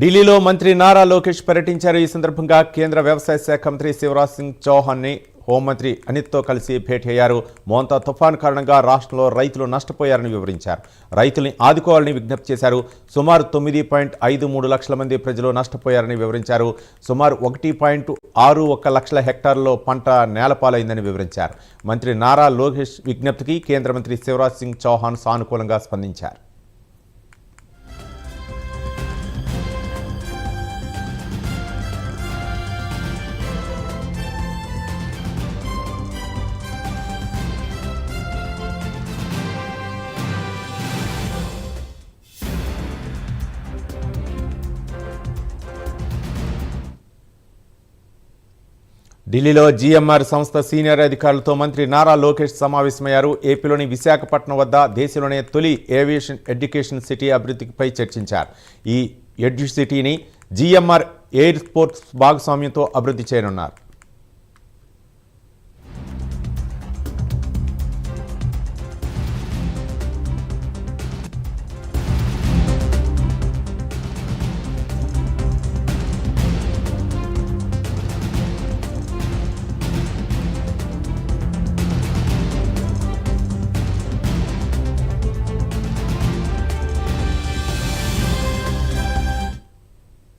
ఢిల్లీలో మంత్రి నారా లోకేష్ పర్యటించారు. ఈ సందర్భంగా కేంద్ర వ్యవసాయ శాఖ మంత్రి శివరాజ్ సింగ్ చౌహాన్ ని హోంమంత్రి అనిత్తో కలిసి భేటీ అయ్యారు. మోంతా తుఫాన్ కారణంగా రాష్ట్రంలో రైతులు నష్టపోయారని వివరించారు. రైతుల్ని ఆదుకోవాలని విజ్ఞప్తి చేశారు. సుమారు 9.53 లక్షల మంది ప్రజలు నష్టపోయారని వివరించారు. సుమారు 1.61 లక్షల హెక్టార్లలో పంట నేలపాలైందని వివరించారు. మంత్రి నారా లోకేష్ విజ్ఞప్తికి కేంద్ర మంత్రి శివరాజ్ సింగ్ చౌహాన్ సానుకూలంగా స్పందించారు. ఢిల్లీలో జీఎంఆర్ సంస్థ సీనియర్ అధికారులతో మంత్రి నారా లోకేష్ సమావేశమయ్యారు. ఏపీలోని విశాఖపట్నం వద్ద దేశంలోనే తొలి ఏవియేషన్ ఎడ్యుకేషన్ సిటీ అభివృద్ధిపై చర్చించారు. ఈ ఎడ్యు సిటీని జీఎంఆర్ ఎయిర్ స్పోర్ట్స్ భాగస్వామ్యంతో అభివృద్ధి చేయనున్నారు.